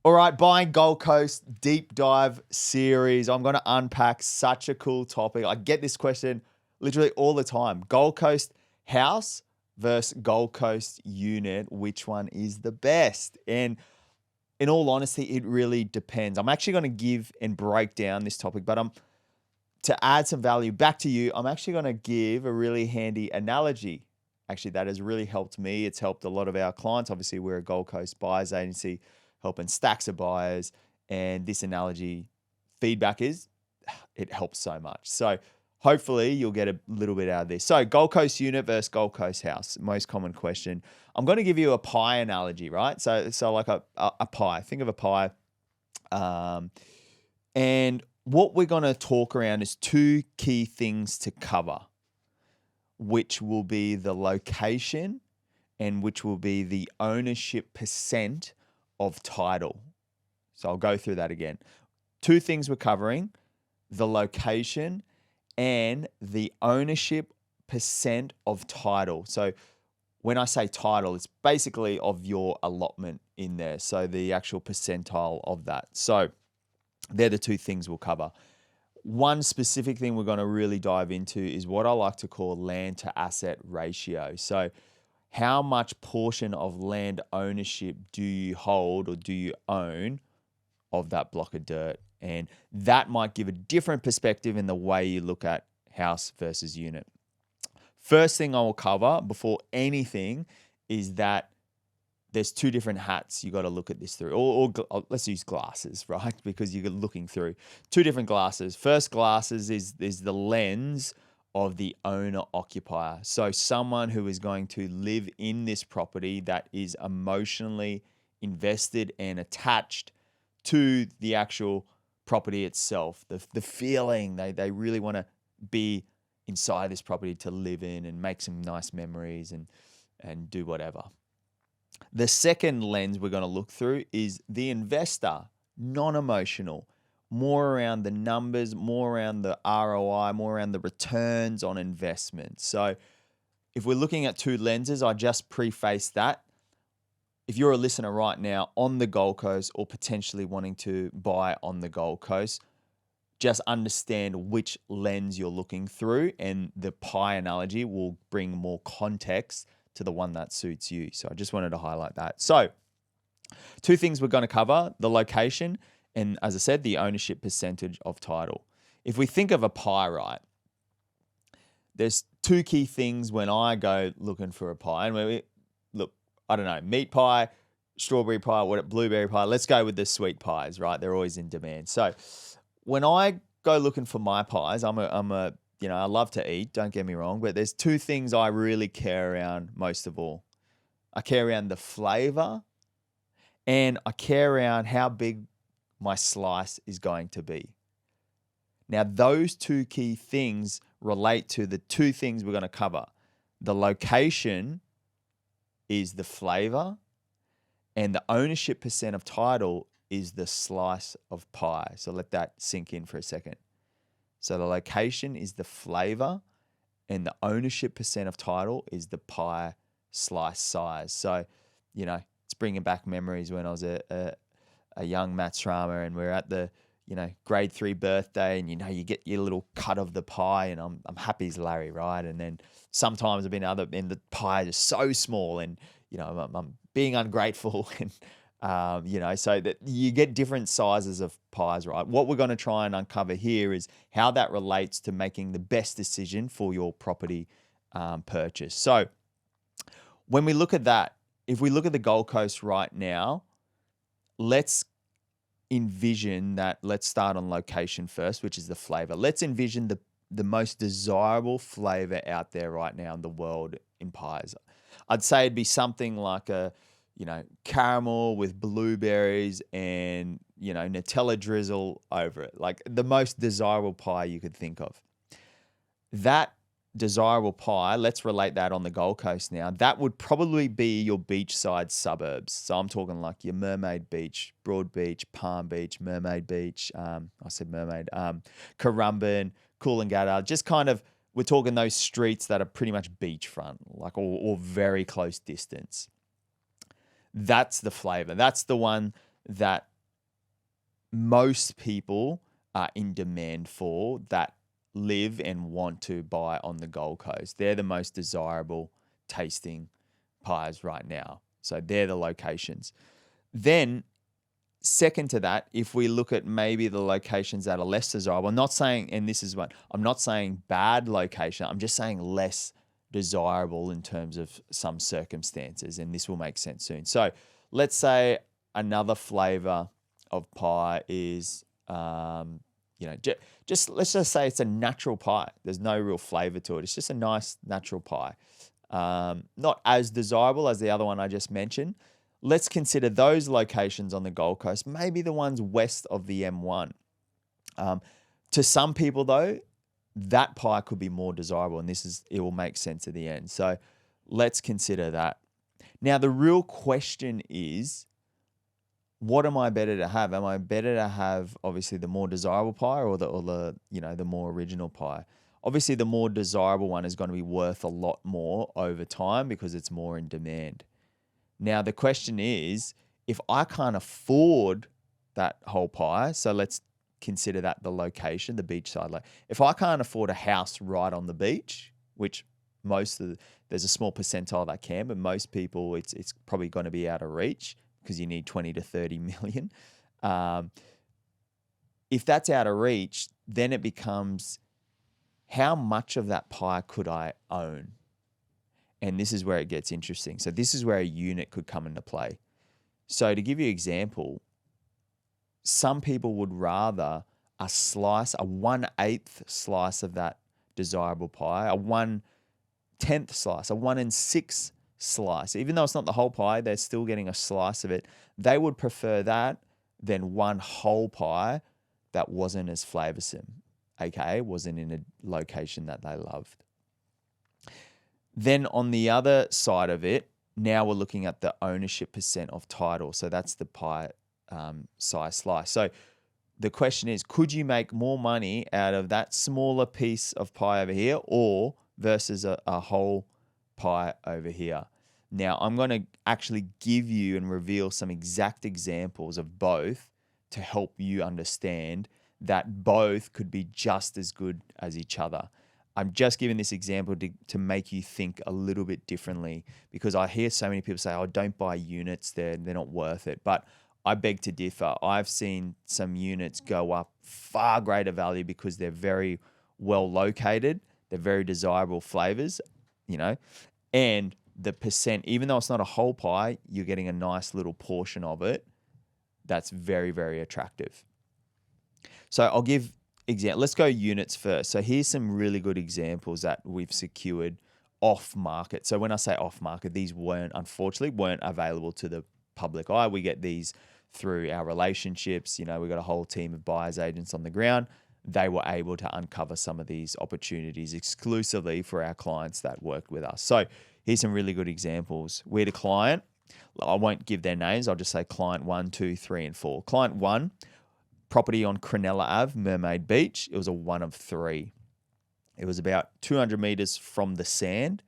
All right, buying Gold Coast deep dive series. I'm going to unpack such a cool topic. I get this question literally all the time. Gold Coast house versus Gold Coast unit. Which one is the best? And in all honesty, it really depends. I'm actually going to give and break down this topic, but to add some value back to you, I'm actually going to give a really handy analogy. Actually, that has really helped me. It's helped a lot of our clients. Obviously, we're a Gold Coast buyers agency helping stacks of buyers. And this analogy feedback is it helps so much. So hopefully you'll get a little bit out of this. So Gold Coast unit versus Gold Coast house, most common question. I'm going to give you a pie analogy, right? So like a pie. Think of a pie. And what we're going to talk around is two key things to cover, which will be the location and which will be the ownership percent of title. So I'll go through that again. Two things we're covering: the location and the ownership percent of title. So when I say title, it's basically of your allotment in there. So the actual percentile of that. So they're the two things we'll cover. One specific thing we're going to really dive into is what I like to call land to asset ratio. So how much portion of land ownership do you hold or do you own of that block of dirt? And that might give a different perspective in the way you look at house versus unit. First thing I will cover before anything is that there's two different hats you got to look at this through. Or let's use glasses, right? Because you're looking through two different glasses. First glasses is the lens of the owner-occupier. So someone who is going to live in this property that is emotionally invested and attached to the actual property itself. The feeling, they really want to be inside this property to live in and make some nice memories and do whatever. The second lens we're going to look through is the investor, non-emotional, more around the numbers, more around the ROI, more around the returns on investment. So if we're looking at two lenses, I just preface that. If you're a listener right now on the Gold Coast or potentially wanting to buy on the Gold Coast, just understand which lens you're looking through, and the pie analogy will bring more context to the one that suits you. So I just wanted to highlight that. So two things we're going to cover: the location and, as I said, the ownership percentage of title. If we think of a pie, right, there's two key things when I go looking for a pie. And look, I don't know, meat pie, strawberry pie, blueberry pie. Let's go with the sweet pies, right? They're always in demand. So when I go looking for my pies, I love to eat, don't get me wrong, but there's two things I really care around most of all. I care around the flavor, and I care around how big my slice is going to be. Now, those two key things relate to the two things we're going to cover. The location is the flavor, and the ownership percent of title is the slice of pie. So let that sink in for a second. So the location is the flavor, and the ownership percent of title is the pie slice size. So, it's bringing back memories when I was a young Matt Srama, and we're at the, grade 3 birthday, and you get your little cut of the pie, and I'm happy as Larry, right? And then sometimes I've been and the pie is so small, and I'm being ungrateful, and so that you get different sizes of pies, right? What we're going to try and uncover here is how that relates to making the best decision for your property purchase. So when we look at that, if we look at the Gold Coast right now, let's envision that. Let's start on location first, which is the flavor. Let's envision the most desirable flavor out there right now in the world in pies. I'd say it'd be something like a caramel with blueberries and, Nutella drizzle over it. Like the most desirable pie you could think of. That desirable pie, let's relate that on the Gold Coast now. That would probably be your beachside suburbs. So I'm talking like your Mermaid Beach, Broad Beach, Palm Beach, Mermaid Beach. I said Mermaid. Currumbin, Coolangatta. Just kind of, we're talking those streets that are pretty much beachfront, like or very close distance. That's the flavor. That's the one that most people are in demand for that live and want to buy on the Gold Coast. They're the most desirable tasting pies right now. So they're the locations. Then second to that, if we look at maybe the locations that are less desirable, I'm not saying, and this is what, I'm not saying bad location, I'm just saying less desirable in terms of some circumstances, and this will make sense soon. So let's say another flavor of pie is, just let's just say it's a natural pie. There's no real flavor to it. It's just a nice natural pie. Not as desirable as the other one I just mentioned. Let's consider those locations on the Gold Coast, maybe the ones west of the M1. To some people, though, that pie could be more desirable, and it will make sense at the end. So let's consider that. Now, the real question is, what am I better to have? Am I better to have obviously the more desirable pie or the more original pie? Obviously, the more desirable one is going to be worth a lot more over time because it's more in demand. Now, the question is, if I can't afford that whole pie, so let's consider that the location, the beachside. If I can't afford a house right on the beach, which there's a small percentile that can, but most people, it's probably going to be out of reach because you need 20 to 30 million. If that's out of reach, then it becomes, how much of that pie could I own? And this is where it gets interesting. So this is where a unit could come into play. So to give you an example, some people would rather a 1/8 slice of that desirable pie, a 1/10 slice, a 1/6 slice. Even though it's not the whole pie, they're still getting a slice of it. They would prefer that than one whole pie that wasn't as flavoursome, aka wasn't in a location that they loved. Then on the other side of it, now we're looking at the ownership percent of title. So that's the pie size slice. So the question is, could you make more money out of that smaller piece of pie over here or versus a whole pie over here? Now, I'm going to actually give you and reveal some exact examples of both to help you understand that both could be just as good as each other. I'm just giving this example to make you think a little bit differently because I hear so many people say, oh, don't buy units, they're not worth it. But I beg to differ. I've seen some units go up far greater value because they're very well located, they're very desirable flavors, and the percent, even though it's not a whole pie, you're getting a nice little portion of it. That's very, very attractive. So I'll give let's go units first. So here's some really good examples that we've secured off market. So when I say off market, these unfortunately weren't available to the public eye. We get these through our relationships. We've got a whole team of buyers agents on the ground. They were able to uncover some of these opportunities exclusively for our clients that worked with us. So here's some really good examples. We had a client. I won't give their names. I'll just say client 1, 2, 3, and 4. Client 1, property on Cronulla Ave, Mermaid Beach. It was a 1 of 3. It was about 200 meters from the sand.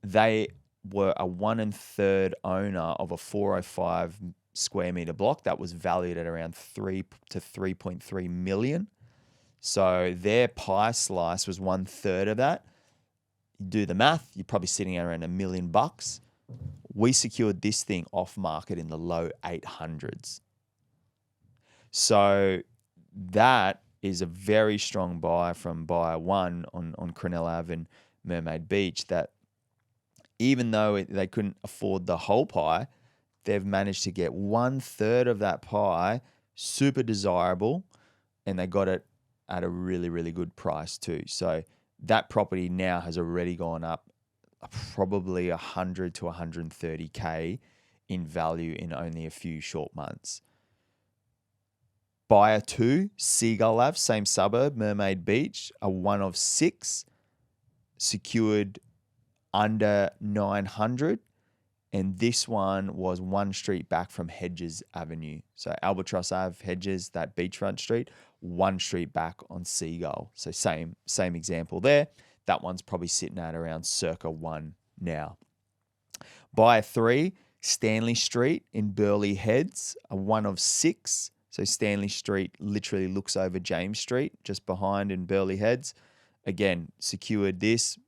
They were a 1 1/3 owner of a 405 square meter block that was valued at around 3 to 3.3 million. So their pie slice was 1/3 of that. You do the math, you're probably sitting at around $1 million. We secured this thing off market in the low 800s. So that is a very strong buy from buyer 1 on Cronulla Ave and Mermaid Beach, that even though they couldn't afford the whole pie, they've managed to get 1/3 of that pie, super desirable, and they got it at a really, really good price too. So that property now has already gone up probably 100 to 130K in value in only a few short months. Buyer 2, Seagull Ave, same suburb, Mermaid Beach, a 1 of 6, secured under 900. And this one was 1 street back from Hedges Avenue. So Albatross Ave, Hedges, that beachfront street, 1 street back on Seagull. So same example there. That one's probably sitting at around circa 1 now. Buyer 3, Stanley Street in Burleigh Heads, a 1 of 6, So Stanley Street literally looks over James Street, just behind in Burleigh Heads. Again, secured this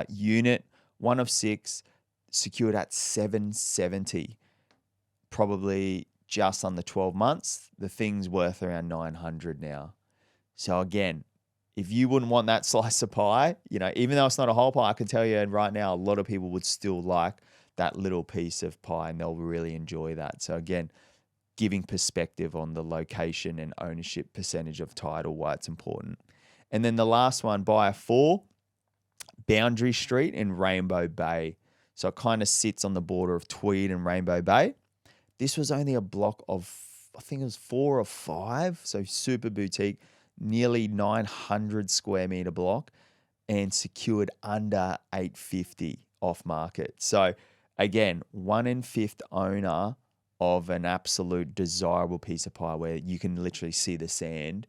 unit, 1 of 6, secured at 770, probably just under 12 months. The thing's worth around 900 now. So again, if you wouldn't want that slice of pie, even though it's not a whole pie, I can tell you right now, a lot of people would still like that little piece of pie and they'll really enjoy that. So again, giving perspective on the location and ownership percentage of title, why it's important. And then the last one, buyer 4, Boundary Street in Rainbow Bay. So it kind of sits on the border of Tweed and Rainbow Bay. This was only a block of, I think it was 4 or 5, so super boutique, nearly 900 square meter block, and secured under 850 off market. So again, 1 in 5th owner of an absolute desirable piece of pie where you can literally see the sand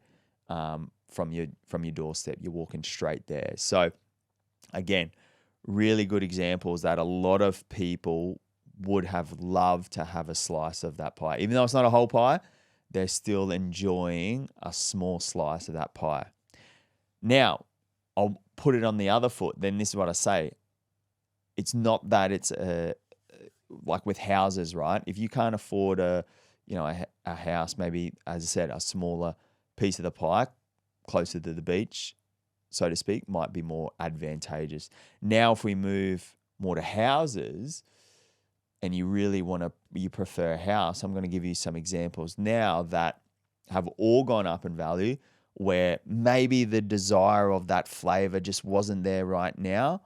from your doorstep. You're walking straight there. So again, really good examples that a lot of people would have loved to have a slice of that pie. Even though it's not a whole pie, they're still enjoying a small slice of that pie. Now, I'll put it on the other foot. Then this is what I say. It's not that it's like with houses, right? If you can't afford a house, maybe, as I said, a smaller piece of the pie closer to the beach, so to speak, might be more advantageous. Now, if we move more to houses and you prefer a house, I'm going to give you some examples now that have all gone up in value where maybe the desire of that flavor just wasn't there right now,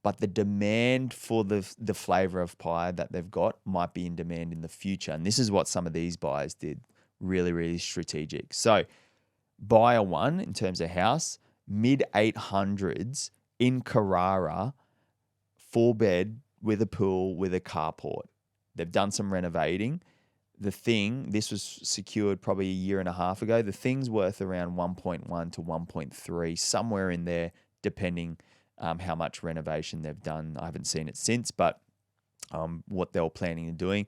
but the demand for the flavor of pie that they've got might be in demand in the future. And this is what some of these buyers did. Really, really strategic. So buyer 1 in terms of house, mid-800s in Carrara, 4-bed with a pool with a carport. They've done some renovating. This was secured probably a year and a half ago. The thing's worth around 1.1 to 1.3, somewhere in there, depending how much renovation they've done. I haven't seen it since, but what they were planning on doing,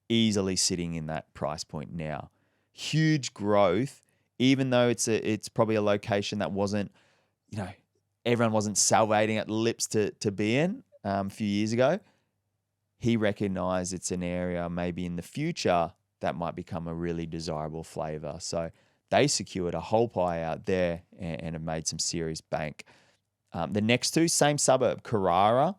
easily sitting in that price point now. Huge growth, even though it's probably a location that wasn't, everyone wasn't salivating at the lips to be in a few years ago. He recognized it's an area maybe in the future that might become a really desirable flavor. So they secured a whole pie out there and have made some serious bank. The next 2, same suburb, Carrara,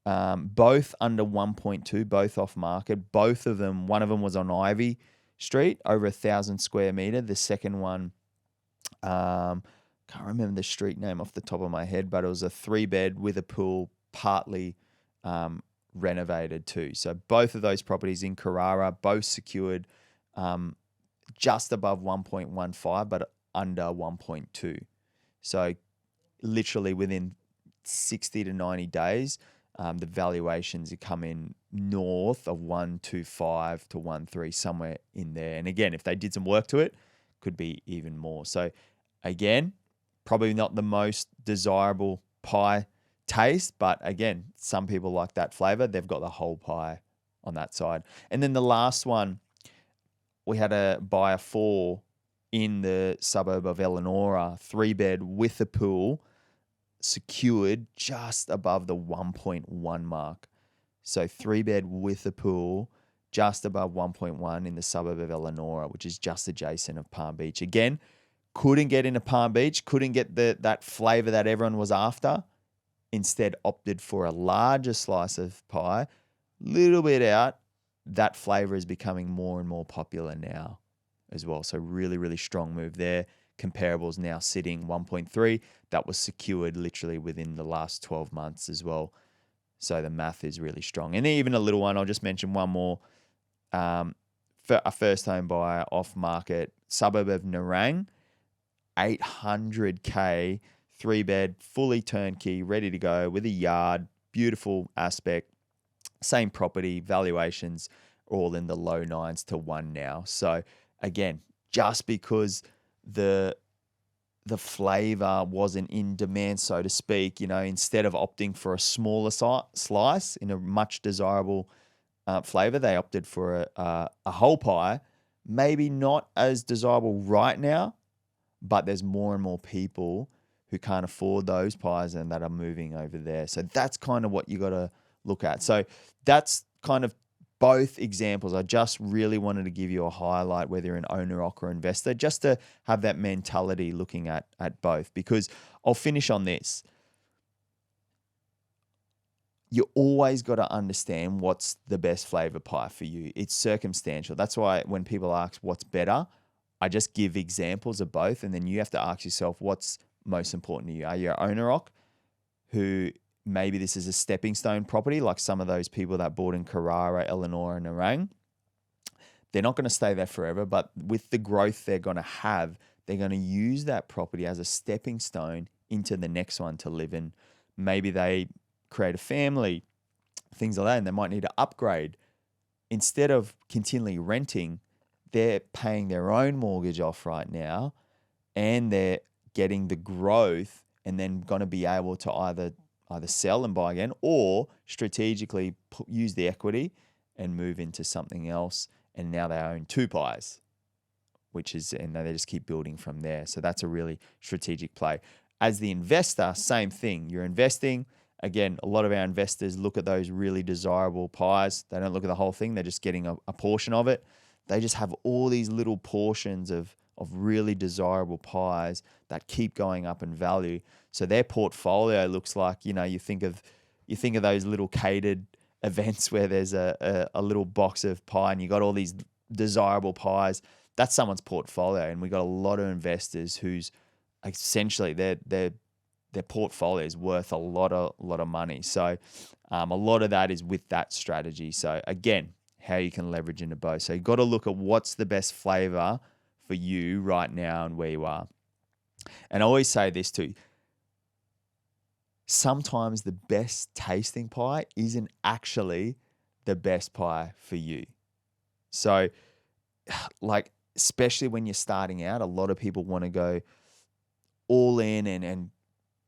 both under 1.2, both off market. Both of them, one of them was on Ivy Street, over 1,000 square meter. The second one, can't remember the street name off the top of my head, but it was a 3-bed with a pool, partly renovated too. So both of those properties in Carrara, both secured just above 1.15, but under 1.2. So literally within 60 to 90 days, the valuations are coming north of 125 to 13, somewhere in there. And again, if they did some work to it, could be even more. So again, probably not the most desirable pie taste, but again, some people like that flavor. They've got the whole pie on that side. And then the last one, we had a buyer 4 in the suburb of Eleonora, 3-bed with a pool, secured just above the 1.1 mark. So 3-bed with a pool, just above 1.1 in the suburb of Eleonora, which is just adjacent of Palm Beach. Again, couldn't get into Palm Beach, couldn't get that flavor that everyone was after. Instead opted for a larger slice of pie, little bit out. That flavor is becoming more and more popular now as well. So really, really strong move there. Comparables now sitting 1.3. That was secured literally within the last 12 months as well. So the math is really strong. And even a little one, I'll just mention one more. For a first home buyer off market, suburb of Nerang, 800K, 3-bed, fully turnkey, ready to go with a yard, beautiful aspect, same property, valuations all in the low 9s to 1 now. So again, just because the flavor wasn't in demand, so to speak, instead of opting for a smaller slice in a much desirable flavor, they opted for a whole pie, maybe not as desirable right now, but there's more and more people who can't afford those pies and that are moving over there. So that's kind of what you got to look at. So that's kind of both examples. I just really wanted to give you a highlight, whether you're an owner, or investor, just to have that mentality looking at both. Because I'll finish on this. You always got to understand what's the best flavor pie for you. It's circumstantial. That's why when people ask what's better, I just give examples of both, and then you have to ask yourself what's most important to you. Are you an owner who maybe this is a stepping stone property, like some of those people that bought in Carrara, Eleanor, and Narang? They're not going to stay there forever, but with the growth they're going to have, they're going to use that property as a stepping stone into the next one to live in. Maybe they create a family, things like that, and they might need to upgrade. Instead of continually renting, they're paying their own mortgage off right now, and they're getting the growth, and then going to be able to either sell and buy again, or strategically use the equity and move into something else. And now they own two pies, and they just keep building from there. So that's a really strategic play. As the investor, same thing. You're investing. Again, a lot of our investors look at those really desirable pies. They don't look at the whole thing. They're just getting a portion of it. They just have all these little portions of really desirable pies that keep going up in value. So their portfolio looks like, you think of those little catered events where there's a little box of pie and you got all these desirable pies. That's someone's portfolio. And we got a lot of investors whose essentially their portfolio is worth a lot of money. So a lot of that is with that strategy. So again, how you can leverage into both. So you've got to look at what's the best flavor for you right now and where you are. And I always say this too. Sometimes the best tasting pie isn't actually the best pie for you. So especially when you're starting out, a lot of people want to go all in and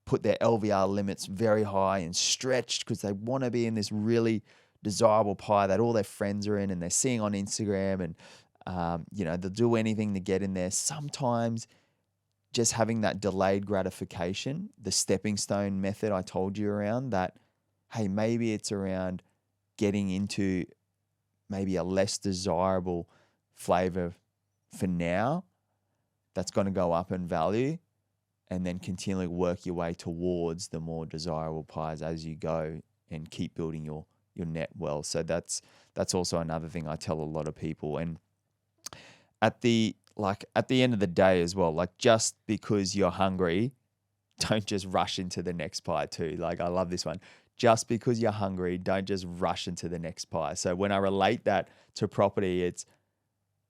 put their LVR limits very high and stretched because they want to be in this really desirable pie that all their friends are in and they're seeing on Instagram, and they'll do anything to get in there. Sometimes just having that delayed gratification, the stepping stone method I told you around that, hey, maybe it's around getting into maybe a less desirable flavor for now that's going to go up in value, and then continually work your way towards the more desirable pies as you go and keep building your net wealth. So that's also another thing I tell a lot of people. And at the end of the day as well, just because you're hungry, don't just rush into the next pie too. I love this one. Just because you're hungry, don't just rush into the next pie. So when I relate that to property, it's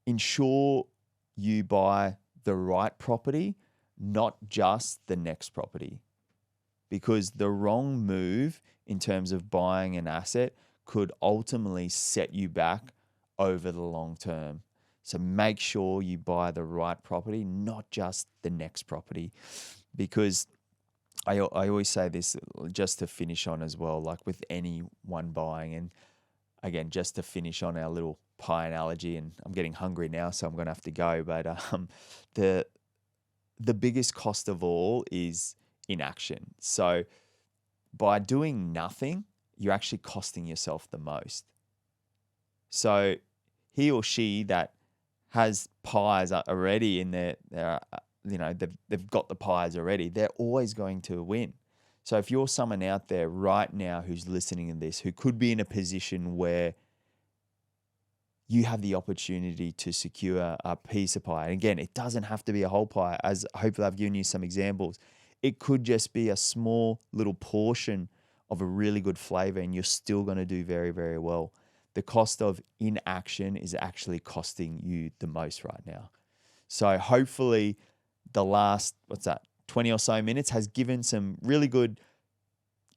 ensure you buy the right property, not just the next property. Because the wrong move in terms of buying an asset could ultimately set you back over the long term. So make sure you buy the right property, not just the next property. Because I always say this just to finish on as well, with anyone buying. And again, just to finish on our little pie analogy, and I'm getting hungry now, so I'm going to have to go. But the biggest cost of all is inaction. So by doing nothing, you're actually costing yourself the most. So he or she that has pies already in their they've got the pies already, they're always going to win. So if you're someone out there right now who's listening to this, who could be in a position where you have the opportunity to secure a piece of pie. And again, it doesn't have to be a whole pie, as hopefully I've given you some examples. It could just be a small little portion of a really good flavor, and you're still going to do very, very well. The cost of inaction is actually costing you the most right now. So hopefully the last, 20 or so minutes has given some really good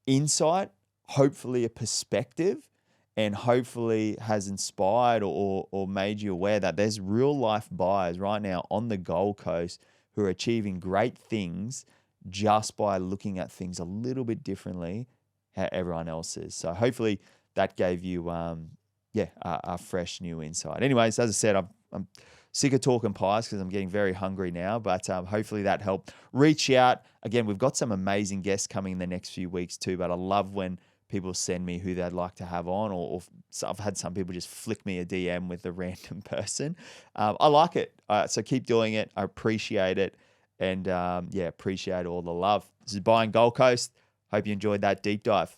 insight, hopefully a perspective, and hopefully has inspired or made you aware that there's real life buyers right now on the Gold Coast who are achieving great things just by looking at things a little bit differently how everyone else is. So hopefully that gave you a fresh new insight. Anyways, as I said, I'm Sick of talking pies because I'm getting very hungry now, but hopefully that helped. Reach out. Again, we've got some amazing guests coming in the next few weeks too, but I love when people send me who they'd like to have on, or I've had some people just flick me a DM with a random person. I like it. So keep doing it. I appreciate it. And appreciate all the love. This is Buying Gold Coast. Hope you enjoyed that deep dive.